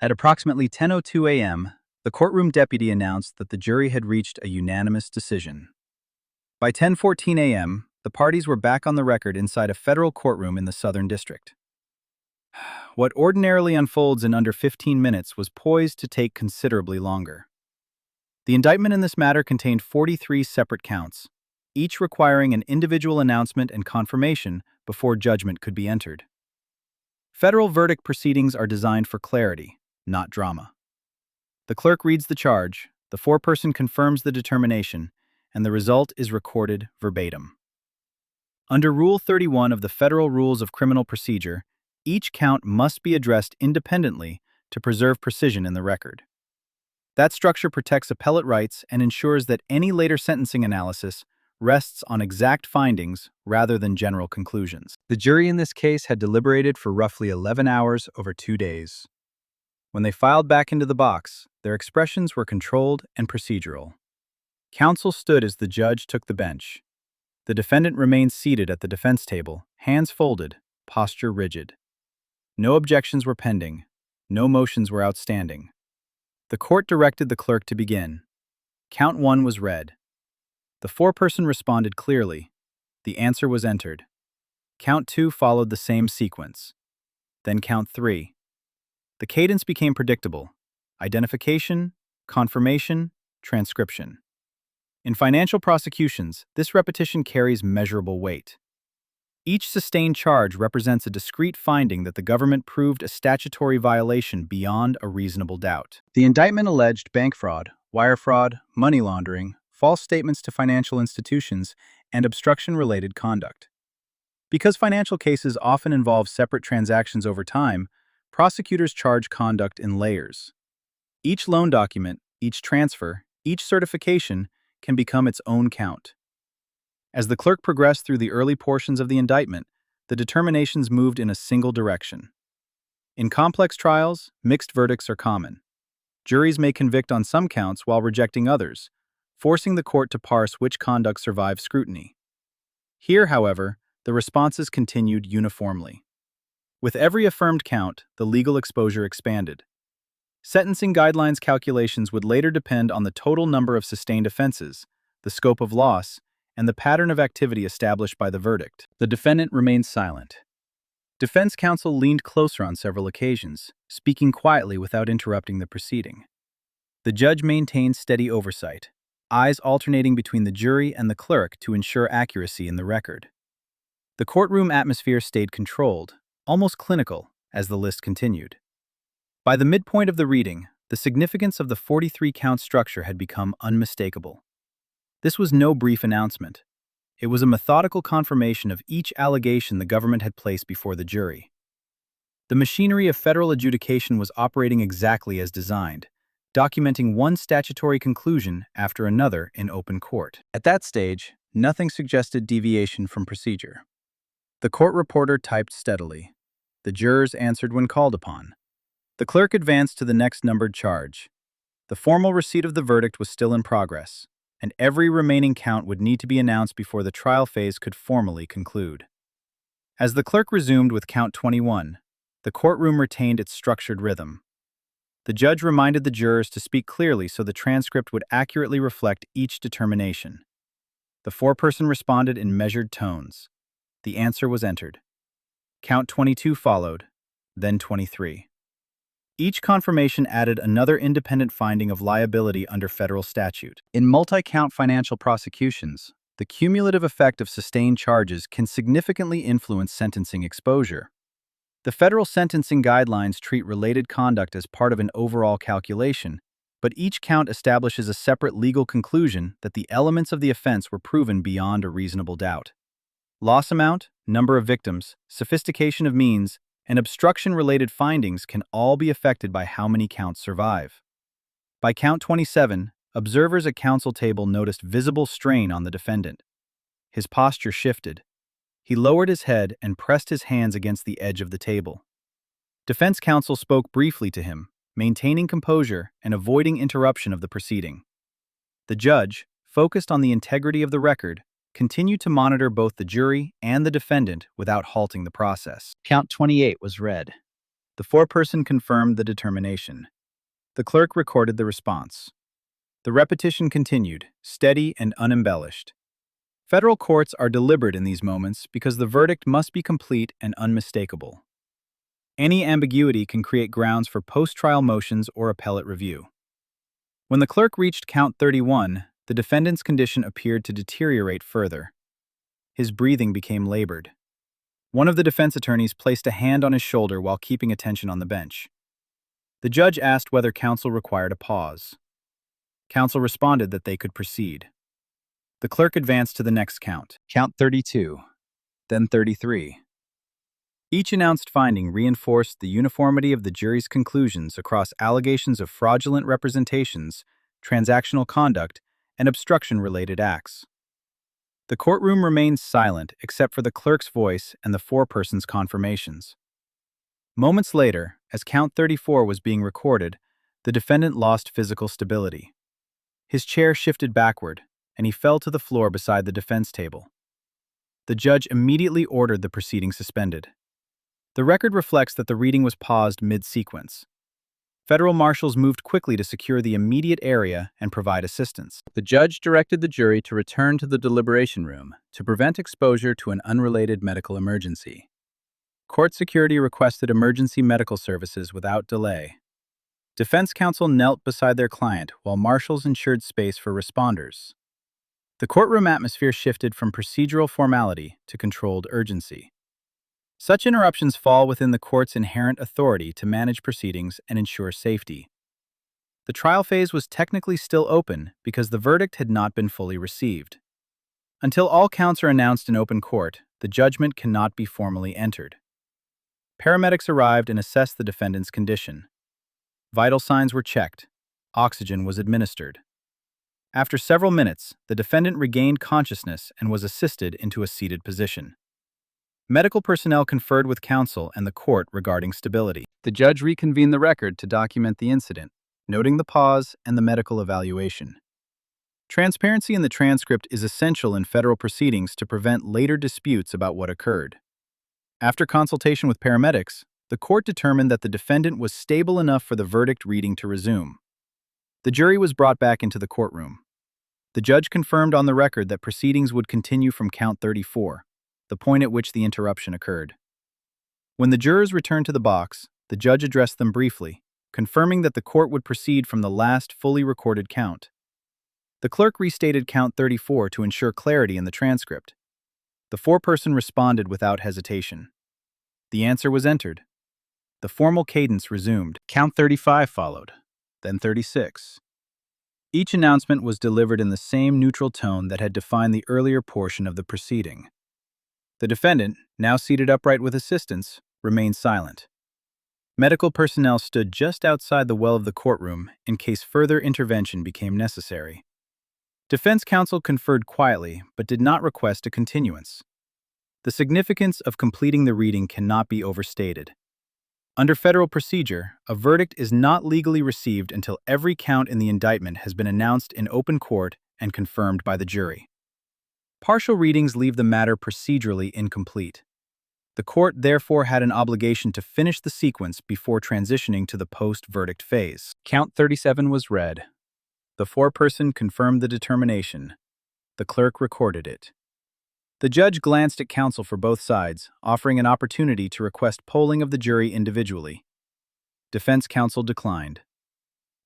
At approximately 10:02 a.m., the courtroom deputy announced that the jury had reached a unanimous decision. By 10:14 a.m., the parties were back on the record inside a federal courtroom in the Southern District. What ordinarily unfolds in under 15 minutes was poised to take considerably longer. The indictment in this matter contained 43 separate counts, each requiring an individual announcement and confirmation before judgment could be entered. Federal verdict proceedings are designed for clarity, not drama. The clerk reads the charge, the foreperson confirms the determination, and the result is recorded verbatim. Under Rule 31 of the Federal Rules of Criminal Procedure, each count must be addressed independently to preserve precision in the record. That structure protects appellate rights and ensures that any later sentencing analysis rests on exact findings rather than general conclusions. The jury in this case had deliberated for roughly 11 hours over 2 days. When they filed back into the box, their expressions were controlled and procedural. Counsel stood as the judge took the bench. The defendant remained seated at the defense table, hands folded, posture rigid. No objections were pending. No motions were outstanding. The court directed the clerk to begin. Count 1 was read. The foreperson responded clearly. The answer was entered. Count 2 followed the same sequence. Then count 3. The cadence became predictable. Identification, confirmation, transcription. In financial prosecutions, this repetition carries measurable weight. Each sustained charge represents a discrete finding that the government proved a statutory violation beyond a reasonable doubt. The indictment alleged bank fraud, wire fraud, money laundering, false statements to financial institutions, and obstruction-related conduct. Because financial cases often involve separate transactions over time, prosecutors charge conduct in layers. Each loan document, each transfer, each certification can become its own count. As the clerk progressed through the early portions of the indictment, the determinations moved in a single direction. In complex trials, mixed verdicts are common. Juries may convict on some counts while rejecting others, forcing the court to parse which conduct survives scrutiny. Here, however, the responses continued uniformly. With every affirmed count, the legal exposure expanded. Sentencing guidelines calculations would later depend on the total number of sustained offenses, the scope of loss, and the pattern of activity established by the verdict. The defendant remained silent. Defense counsel leaned closer on several occasions, speaking quietly without interrupting the proceeding. The judge maintained steady oversight, eyes alternating between the jury and the clerk to ensure accuracy in the record. The courtroom atmosphere stayed controlled, almost clinical, as the list continued. By the midpoint of the reading, the significance of the 43-count structure had become unmistakable. This was no brief announcement. It was a methodical confirmation of each allegation the government had placed before the jury. The machinery of federal adjudication was operating exactly as designed, documenting one statutory conclusion after another in open court. At that stage, nothing suggested deviation from procedure. The court reporter typed steadily. The jurors answered when called upon. The clerk advanced to the next numbered charge. The formal receipt of the verdict was still in progress, and every remaining count would need to be announced before the trial phase could formally conclude. As the clerk resumed with count 21, the courtroom retained its structured rhythm. The judge reminded the jurors to speak clearly so the transcript would accurately reflect each determination. The foreperson responded in measured tones. The answer was entered. Count 22 followed, then 23. Each confirmation added another independent finding of liability under federal statute. In multi-count financial prosecutions, the cumulative effect of sustained charges can significantly influence sentencing exposure. The federal sentencing guidelines treat related conduct as part of an overall calculation, but each count establishes a separate legal conclusion that the elements of the offense were proven beyond a reasonable doubt. Loss amount, number of victims, sophistication of means, and obstruction-related findings can all be affected by how many counts survive. By count 27, observers at counsel table noticed visible strain on the defendant. His posture shifted. He lowered his head and pressed his hands against the edge of the table. Defense counsel spoke briefly to him, maintaining composure and avoiding interruption of the proceeding. The judge, focused on the integrity of the record, continued to monitor both the jury and the defendant without halting the process. Count 28 was read. The foreperson confirmed the determination. The clerk recorded the response. The repetition continued, steady and unembellished. Federal courts are deliberate in these moments because the verdict must be complete and unmistakable. Any ambiguity can create grounds for post-trial motions or appellate review. When the clerk reached count 31, the defendant's condition appeared to deteriorate further. His breathing became labored. One of the defense attorneys placed a hand on his shoulder while keeping attention on the bench. The judge asked whether counsel required a pause. Counsel responded that they could proceed. The clerk advanced to the next count, count 32, then 33. Each announced finding reinforced the uniformity of the jury's conclusions across allegations of fraudulent representations, transactional conduct, and obstruction-related acts. The courtroom remained silent except for the clerk's voice and the foreperson's confirmations. Moments later, as count 34 was being recorded, the defendant lost physical stability. His chair shifted backward, and he fell to the floor beside the defense table. The judge immediately ordered the proceeding suspended. The record reflects that the reading was paused mid-sequence. Federal marshals moved quickly to secure the immediate area and provide assistance. The judge directed the jury to return to the deliberation room to prevent exposure to an unrelated medical emergency. Court security requested emergency medical services without delay. Defense counsel knelt beside their client while marshals ensured space for responders. The courtroom atmosphere shifted from procedural formality to controlled urgency. Such interruptions fall within the court's inherent authority to manage proceedings and ensure safety. The trial phase was technically still open because the verdict had not been fully received. Until all counts are announced in open court, the judgment cannot be formally entered. Paramedics arrived and assessed the defendant's condition. Vital signs were checked. Oxygen was administered. After several minutes, the defendant regained consciousness and was assisted into a seated position. Medical personnel conferred with counsel and the court regarding stability. The judge reconvened the record to document the incident, noting the pause and the medical evaluation. Transparency in the transcript is essential in federal proceedings to prevent later disputes about what occurred. After consultation with paramedics, the court determined that the defendant was stable enough for the verdict reading to resume. The jury was brought back into the courtroom. The judge confirmed on the record that proceedings would continue from count 34, the point at which the interruption occurred. When the jurors returned to the box, the judge addressed them briefly, confirming that the court would proceed from the last fully recorded count. The clerk restated count 34 to ensure clarity in the transcript. The foreperson responded without hesitation. The answer was entered. The formal cadence resumed. Count 35 followed, then 36. Each announcement was delivered in the same neutral tone that had defined the earlier portion of the proceeding. The defendant, now seated upright with assistance, remained silent. Medical personnel stood just outside the well of the courtroom in case further intervention became necessary. Defense counsel conferred quietly but did not request a continuance. The significance of completing the reading cannot be overstated. Under federal procedure, a verdict is not legally received until every count in the indictment has been announced in open court and confirmed by the jury. Partial readings leave the matter procedurally incomplete. The court therefore had an obligation to finish the sequence before transitioning to the post-verdict phase. Count 37 was read. The foreperson confirmed the determination. The clerk recorded it. The judge glanced at counsel for both sides, offering an opportunity to request polling of the jury individually. Defense counsel declined.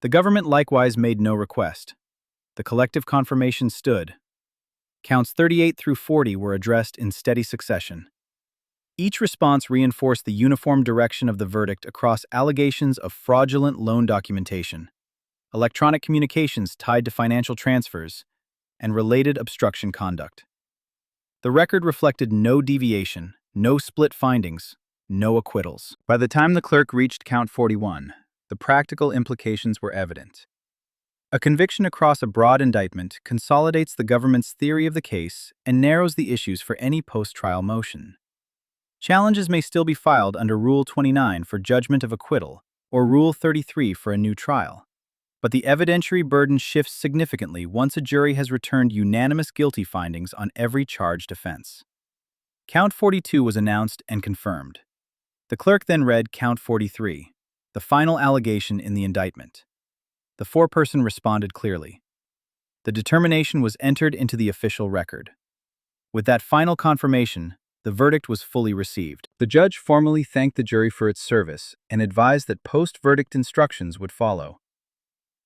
The government likewise made no request. The collective confirmation stood. Counts 38 through 40 were addressed in steady succession. Each response reinforced the uniform direction of the verdict across allegations of fraudulent loan documentation, electronic communications tied to financial transfers, and related obstruction conduct. The record reflected no deviation, no split findings, no acquittals. By the time the clerk reached count 41, the practical implications were evident. A conviction across a broad indictment consolidates the government's theory of the case and narrows the issues for any post-trial motion. Challenges may still be filed under Rule 29 for judgment of acquittal or Rule 33 for a new trial, but the evidentiary burden shifts significantly once a jury has returned unanimous guilty findings on every charged offense. Count 42 was announced and confirmed. The clerk then read Count 43, the final allegation in the indictment. The foreperson responded clearly. The determination was entered into the official record. With that final confirmation, the verdict was fully received. The judge formally thanked the jury for its service and advised that post-verdict instructions would follow.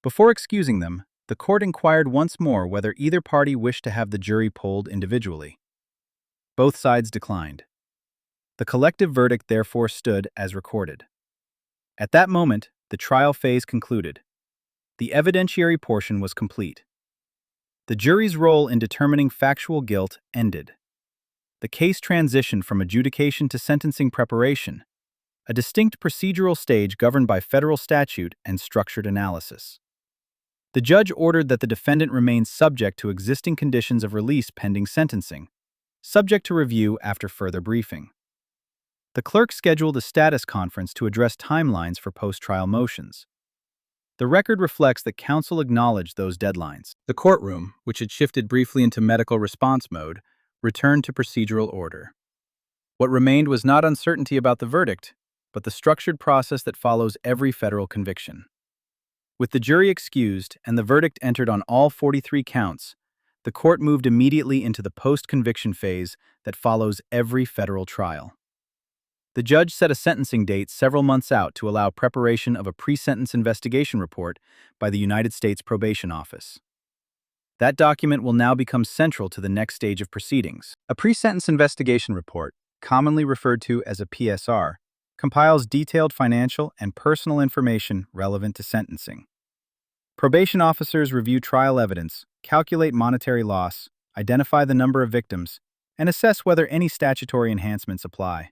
Before excusing them, the court inquired once more whether either party wished to have the jury polled individually. Both sides declined. The collective verdict therefore stood as recorded. At that moment, the trial phase concluded. The evidentiary portion was complete. The jury's role in determining factual guilt ended. The case transitioned from adjudication to sentencing preparation, a distinct procedural stage governed by federal statute and structured analysis. The judge ordered that the defendant remain subject to existing conditions of release pending sentencing, subject to review after further briefing. The clerk scheduled a status conference to address timelines for post-trial motions. The record reflects that counsel acknowledged those deadlines. The courtroom, which had shifted briefly into medical response mode, returned to procedural order. What remained was not uncertainty about the verdict, but the structured process that follows every federal conviction. With the jury excused and the verdict entered on all 43 counts, the court moved immediately into the post-conviction phase that follows every federal trial. The judge set a sentencing date several months out to allow preparation of a pre-sentence investigation report by the United States Probation Office. That document will now become central to the next stage of proceedings. A pre-sentence investigation report, commonly referred to as a PSR, compiles detailed financial and personal information relevant to sentencing. Probation officers review trial evidence, calculate monetary loss, identify the number of victims, and assess whether any statutory enhancements apply.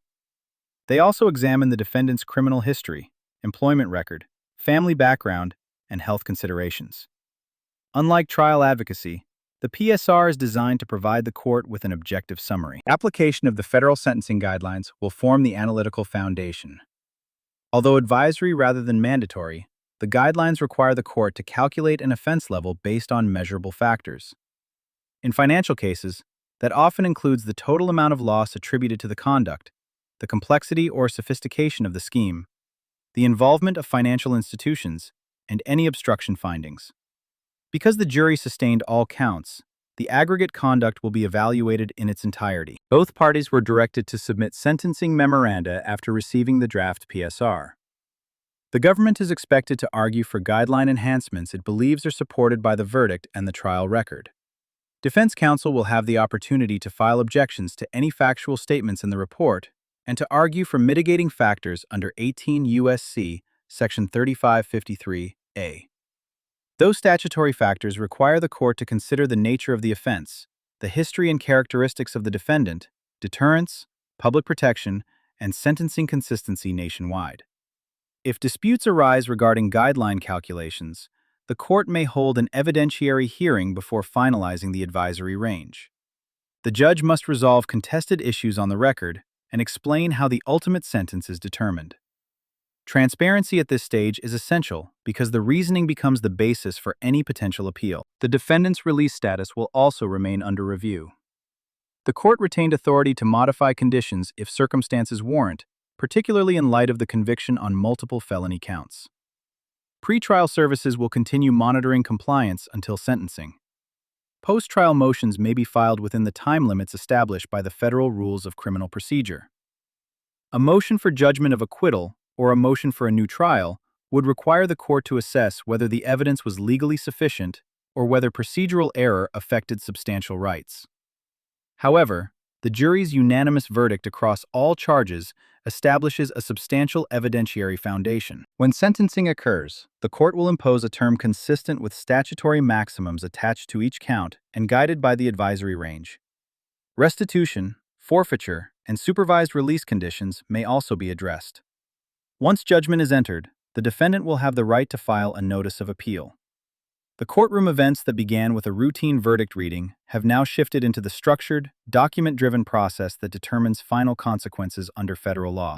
They also examine the defendant's criminal history, employment record, family background, and health considerations. Unlike trial advocacy, the PSR is designed to provide the court with an objective summary. Application of the federal sentencing guidelines will form the analytical foundation. Although advisory rather than mandatory, the guidelines require the court to calculate an offense level based on measurable factors. In financial cases, that often includes the total amount of loss attributed to the conduct, the complexity or sophistication of the scheme, the involvement of financial institutions, and any obstruction findings. Because the jury sustained all counts, the aggregate conduct will be evaluated in its entirety. Both parties were directed to submit sentencing memoranda after receiving the draft PSR. The government is expected to argue for guideline enhancements it believes are supported by the verdict and the trial record. Defense counsel will have the opportunity to file objections to any factual statements in the report and to argue for mitigating factors under 18 U.S.C. Section 3553A. Those statutory factors require the court to consider the nature of the offense, the history and characteristics of the defendant, deterrence, public protection, and sentencing consistency nationwide. If disputes arise regarding guideline calculations, the court may hold an evidentiary hearing before finalizing the advisory range. The judge must resolve contested issues on the record and explain how the ultimate sentence is determined. Transparency at this stage is essential because the reasoning becomes the basis for any potential appeal. The defendant's release status will also remain under review. The court retained authority to modify conditions if circumstances warrant, particularly in light of the conviction on multiple felony counts. Pretrial services will continue monitoring compliance until sentencing. Post-trial motions may be filed within the time limits established by the federal rules of criminal procedure. A motion for judgment of acquittal or a motion for a new trial would require the court to assess whether the evidence was legally sufficient or whether procedural error affected substantial rights. However, the jury's unanimous verdict across all charges establishes a substantial evidentiary foundation. When sentencing occurs, the court will impose a term consistent with statutory maximums attached to each count and guided by the advisory range. Restitution, forfeiture, and supervised release conditions may also be addressed. Once judgment is entered, the defendant will have the right to file a notice of appeal. The courtroom events that began with a routine verdict reading have now shifted into the structured, document-driven process that determines final consequences under federal law.